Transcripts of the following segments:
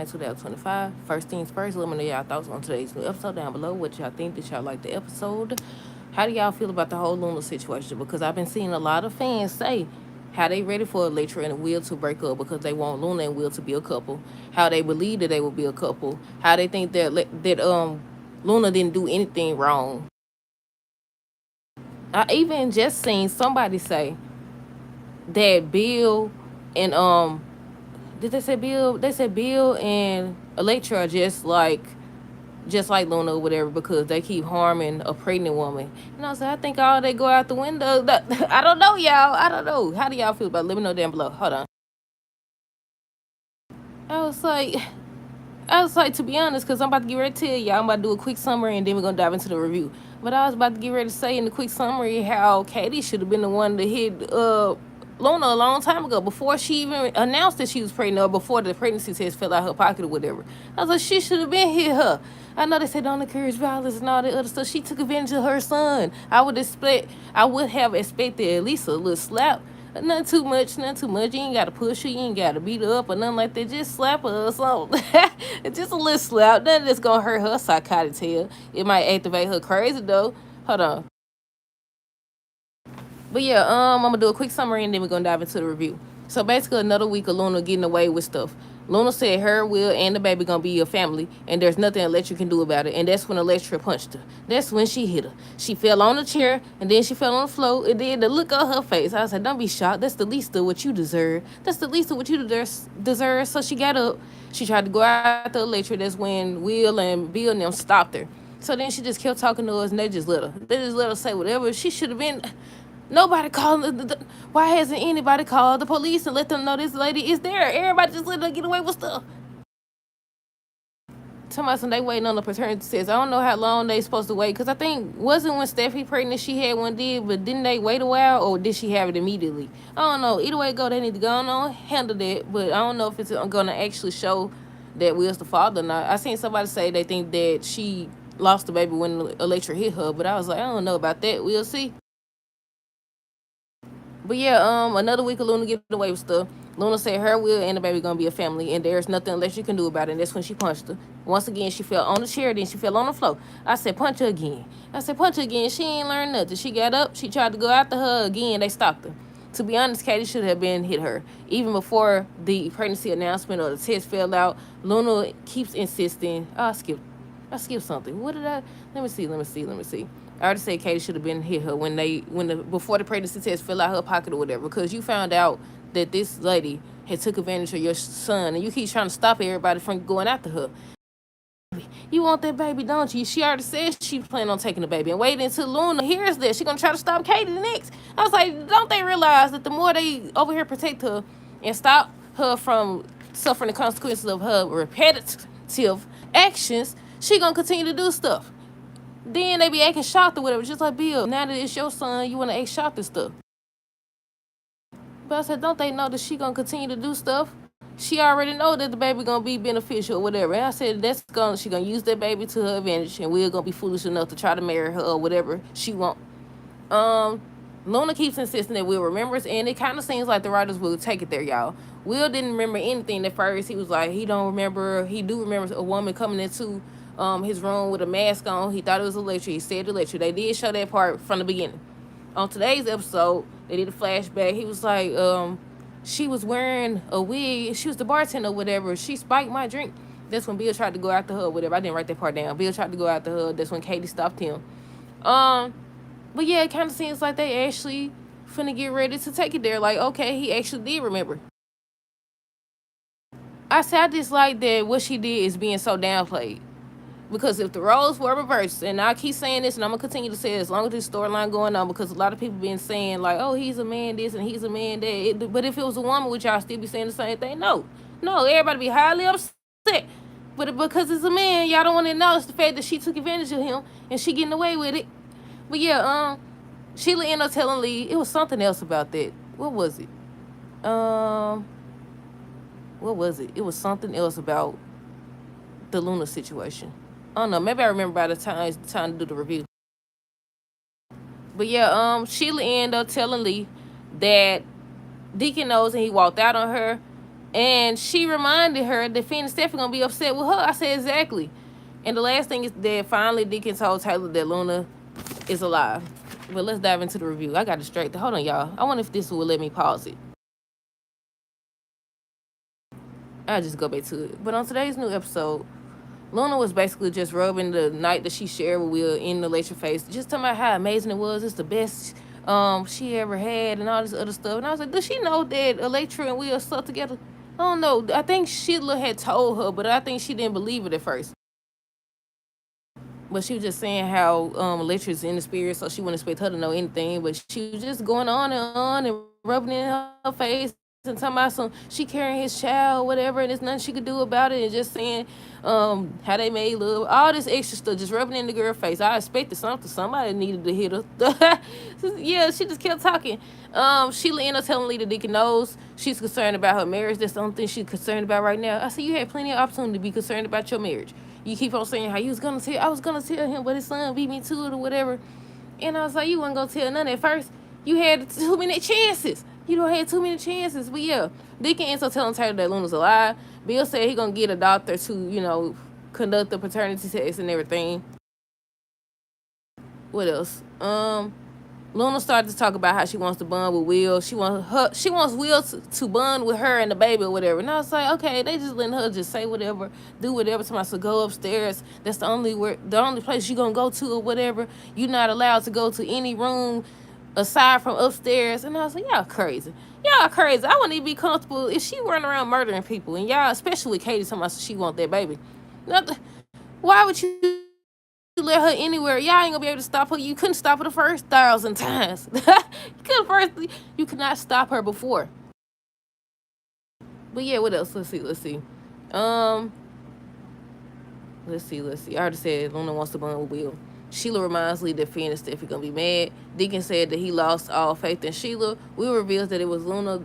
2025. First things first, let me know y'all thoughts on today's new episode down below. What y'all think? Did y'all like the episode? How do y'all feel about the whole Luna situation? Because I've been seeing a lot of fans say how they ready for Electra and Will to break up because they want Luna and Will to be a couple. How they believe that they will be a couple. How they think that Luna didn't do anything wrong. I even just seen somebody say that Bill and did they say Bill? They said Bill and Electra are just like Luna or whatever because they keep harming a pregnant woman. And I was like, I think all they go out the window. I don't know, y'all. I don't know. How do y'all feel about it? Let me know down below. Hold on. I was like, to be honest, because I'm about to get ready to tell y'all, I'm about to do a quick summary and then we're going to dive into the review. But I was about to get ready to say in the quick summary how Katie should have been the one to hit Luna a long time ago before she even announced that she was pregnant or before the pregnancy test fell out her pocket or whatever. I was like, she should have been hit her. I know they said don't encourage violence and all that other stuff. She took advantage of her son. I would have expected at least a little slap. Nothing too much, nothing too much. You ain't gotta push her, you ain't gotta beat her up or nothing like that. Just slap her or something. Just a little slap. Nothing that's gonna hurt her psychotic tail. It might activate her crazy though. Hold on. But yeah, I'm gonna do a quick summary and then we're gonna dive into the review. So basically another week of Luna getting away with stuff. Luna said her, Will, and the baby gonna be a family, and there's nothing Electra can do about it. And that's when Electra punched her. That's when she hit her. She fell on the chair, and then she fell on the floor. And then the look on her face, I said, "Don't be shocked. That's the least of what you deserve. That's the least of what you deserve." So she got up. She tried to go after Electra. That's when Will and Bill and them stopped her. So then she just kept talking to us, and they just let her. They just let her say whatever. She should have been. Nobody called. Why hasn't anybody called the police and let them know this lady is there? Everybody just let her get away with stuff. Somebody they waiting on the paternity test. I don't know how long they supposed to wait because I think wasn't when Steffi pregnant she had one did, but didn't they wait a while or did she have it immediately? I don't know. Either way it go, they need to go on handle that. But I don't know if it's gonna actually show that Will's the father or not. I seen somebody say they think that she lost the baby when Electra hit her, but I was like, I don't know about that. We'll see. But yeah, another week of Luna getting away with stuff. Luna said her, Will, and the baby gonna be a family, and there's nothing else you can do about it. And that's when she punched her. Once again, she fell on the chair, then she fell on the floor. I said, punch her again. Punch her again. She ain't learned nothing. She got up, she tried to go after her again. They stopped her. To be honest, Katie should have been hit her. Even before the pregnancy announcement or the test fell out, Luna keeps insisting. I skipped something. What did I? Let me see. I already said Katie should have been hit her before the pregnancy test fell out her pocket or whatever, because you found out that this lady had took advantage of your son, and you keep trying to stop everybody from going after her. You want that baby, don't you? She already said she planned on taking the baby and waiting until Luna hears that. She gonna try to stop Katie next. I was like, don't they realize that the more they over here protect her and stop her from suffering the consequences of her repetitive actions, she gonna continue to do stuff. Then they be acting shocked or whatever, just like Bill. Now that it's your son, you want to act shocked and stuff. But I said, don't they know that she gonna continue to do stuff? She already know that the baby gonna be beneficial or whatever. And I said she gonna use that baby to her advantage, and we're gonna be foolish enough to try to marry her or whatever she want. Luna keeps insisting that Will remembers, and it kind of seems like the writers will take it there, y'all. Will didn't remember anything at first. He was like, he don't remember. He do remember a woman coming into his room with a mask on. He thought it was Electra. He said Electra. They did show that part from the beginning. On today's episode, they did a flashback. He was like, she was wearing a wig. She was the bartender or whatever. She spiked my drink. That's when Bill tried to go after her or whatever. I didn't write that part down. Bill tried to go after her. That's when Katie stopped him. But yeah, it kind of seems like they actually finna get ready to take it there. Like, okay, he actually did remember. I said I dislike that what she did is being so downplayed. Because if the roles were reversed, and I keep saying this, and I'm going to continue to say it as long as this storyline going on, because a lot of people been saying, like, oh, he's a man this and he's a man that. But if it was a woman, would y'all still be saying the same thing? No, everybody be highly upset. But because it's a man, y'all don't want to acknowledge the fact that she took advantage of him, and she getting away with it. But yeah, Sheila ended up telling Lee, it was something else about that. What was it? What was it? It was something else about the Luna situation. I don't know. Maybe I remember by the time it's time to do the review. But yeah, Sheila ended up telling Lee that Deacon knows and he walked out on her. And she reminded her that Finn and Stephanie gonna be upset with her. I said, exactly. And the last thing is that finally Deacon told Taylor that Luna is alive. But let's dive into the review. I got distracted. Hold on, y'all. I wonder if this will let me pause it. I'll just go back to it. But on today's new episode, Luna was basically just rubbing the night that she shared with Will in the lecture face, just talking about how amazing it was. It's the best she ever had and all this other stuff. And I was like, does she know that Electra and Will stuck together? I don't know. I think Sheila had told her, but I think she didn't believe it at first. But she was just saying how Electra's in the spirit, so she wouldn't expect her to know anything. But she was just going on and rubbing it in her face and talking about she carrying his child, whatever, and there's nothing she could do about it, and just saying how they made love, all this extra stuff, just rubbing in the girl's face. I expected something. Somebody needed to hit her. Yeah, she just kept talking. Sheila ended up telling Lita Deacon knows she's concerned about her marriage. That's the only thing she's concerned about right now. I said, you had plenty of opportunity to be concerned about your marriage. You keep on saying how I was gonna tell him, but his son beat me to it or whatever. And I was like, you wasn't gonna tell none at first. You had too many chances. You don't have too many chances. But yeah, Deacon ends up telling Taylor that Luna's alive. Bill said he gonna get a doctor to, conduct the paternity test and everything. What else? Luna started to talk about how she wants to bond with Will. She wants Will to bond with her and the baby or whatever. And I was like, okay, they just letting her just say whatever, do whatever. Somebody said, go upstairs. That's the only place you gonna go to or whatever. You're not allowed to go to any room aside from upstairs. And I was like, y'all crazy. Y'all crazy. I wouldn't even be comfortable if she running around murdering people. And y'all, especially with Katie, talking about she want that baby. Why would you let her anywhere? Y'all ain't gonna be able to stop her. You couldn't stop her the first 1,000 times. You could not stop her before. But yeah, what else? Let's see. Let's see. I already said Luna wants to bond with Will. Sheila reminds Lee that Finn and Steffi gonna be mad. Deacon said that he lost all faith in Sheila. Will reveals that it was Luna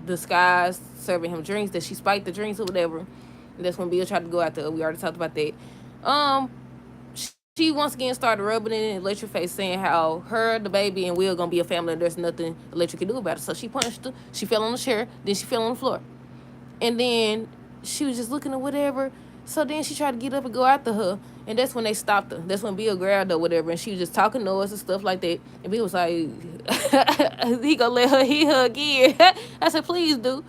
disguised serving him drinks, that she spiked the drinks or whatever. And that's when Bill tried to go after her. We already talked about that. She once again started rubbing it in Electra's face, saying how her, the baby, and Will gonna be a family and there's nothing Electra can do about it. So she punched her. She fell on the chair. Then she fell on the floor. And then she was just looking at whatever. So then she tried to get up and go after her. And that's when they stopped her. That's when Bill grabbed her or whatever. And she was just talking noise and stuff like that. And Bill was like, he gonna let her hit her again. I said, please do.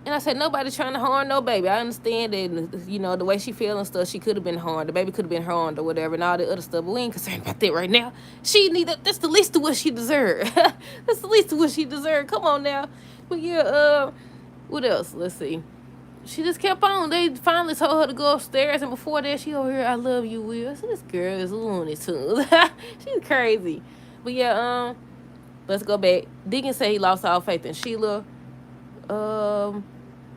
And I said, nobody trying to harm no baby. I understand that, the way she feel and stuff, she could have been harmed. The baby could have been harmed or whatever and all the other stuff. But we ain't concerned about that right now. That's the least of what she deserved. That's the least of what she deserved. Come on now. But yeah, what else? Let's see. She just kept on. They finally told her to go upstairs. And before that, she over here, I love you, Will. I said, this girl is Looney Tunes. She's crazy. But yeah, let's go back. Deacon said he lost all faith in Sheila.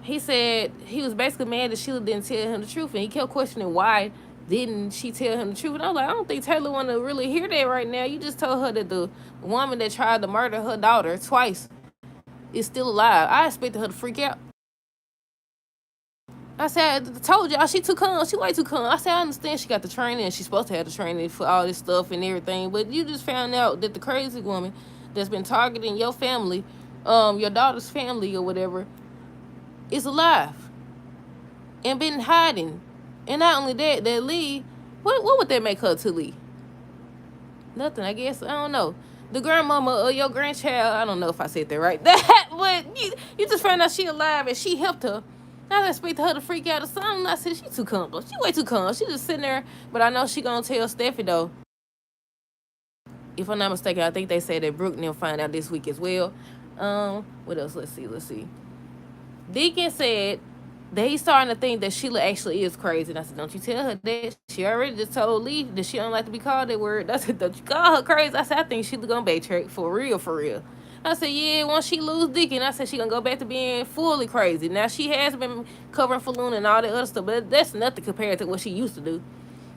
He said he was basically mad that Sheila didn't tell him the truth, and he kept questioning why didn't she tell him the truth. And I was like, I don't think Taylor want to really hear that right now. You just told her that the woman that tried to murder her daughter twice is still alive. I expected her to freak out. I said, I told y'all, she too calm. She way too calm. I said, I understand she got the training and she's supposed to have the training for all this stuff and everything, but you just found out that the crazy woman that's been targeting your family, your daughter's family or whatever, is alive and been hiding. And not only that Lee, what would that make her to Lee? Nothing, I guess. I don't know. The grandmama or your grandchild, I don't know if I said that right. But you just found out she alive and she helped her. I expected her to freak out or something. I said, she too calm. She way too calm. She just sitting there. But I know she gonna tell Steffi though. If I'm not mistaken, I think they said that Brooke will find out this week as well. What else? Let's see. Deacon said that he's starting to think that Sheila actually is crazy. And I said, don't you tell her that. She already just told Lee that she don't like to be called that word. I said, don't you call her crazy. I said, I think Sheila gonna backtrack for real. I said, yeah, once she lose Deacon, I said she gonna go back to being fully crazy. Now, she has been covering for Luna and all that other stuff, but that's nothing compared to what she used to do.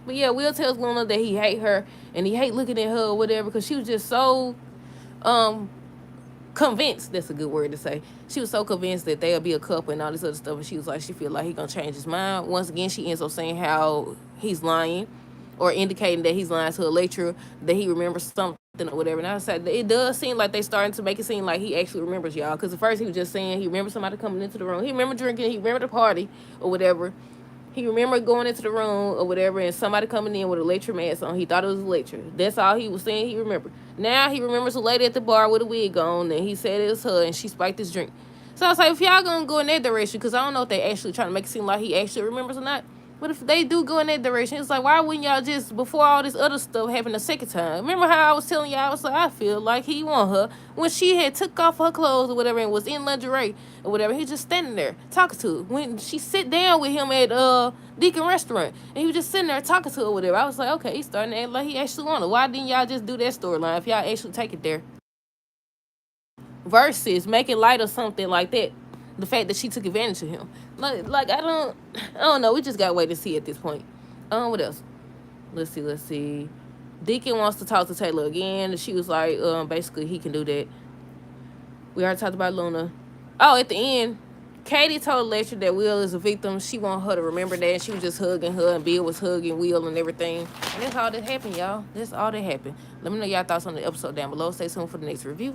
But yeah, Will tells Luna that he hate her and he hate looking at her or whatever because she was just so convinced, that's a good word to say. She was so convinced that they'll be a couple and all this other stuff, and she was like, she feel like he gonna change his mind. Once again, she ends up saying how he's lying or indicating that he's lying to Electra, that he remembers something or whatever. And I said it does seem like they starting to make it seem like he actually remembers y'all. Because at first he was just saying he remembers somebody coming into the room. He remember drinking. He remember the party or whatever. He remembered going into the room or whatever and somebody coming in with a lecture mask on. He thought it was a lecture. That's all he was saying he remembered. Now he remembers a lady at the bar with a wig on and he said it was her and she spiked his drink. So I was like, if y'all gonna go in that direction, because I don't know if they actually trying to make it seem like he actually remembers or not. But if they do go in that direction, it's like, why wouldn't y'all just, before all this other stuff happened the second time? Remember how I was telling y'all, I was like, I feel like he want her. When she had took off her clothes or whatever and was in lingerie or whatever, he just standing there talking to her. When she sit down with him at Deacon Restaurant, and he was just sitting there talking to her or whatever, I was like, okay, he's starting to act like he actually want her. Why didn't y'all just do that storyline if y'all actually take it there? Versus making light of something like that. The fact that she took advantage of him. Like I don't know. We just gotta wait to see at this point. What else? Let's see. Deacon wants to talk to Taylor again. She was like, basically he can do that. We already talked about Luna. Oh, at the end, Katie told Lecter that Will is a victim. She want her to remember that. And she was just hugging her, and Bill was hugging Will and everything. And that's all that happened, y'all. That's all that happened. Let me know y'all thoughts on the episode down below. Stay tuned for the next review.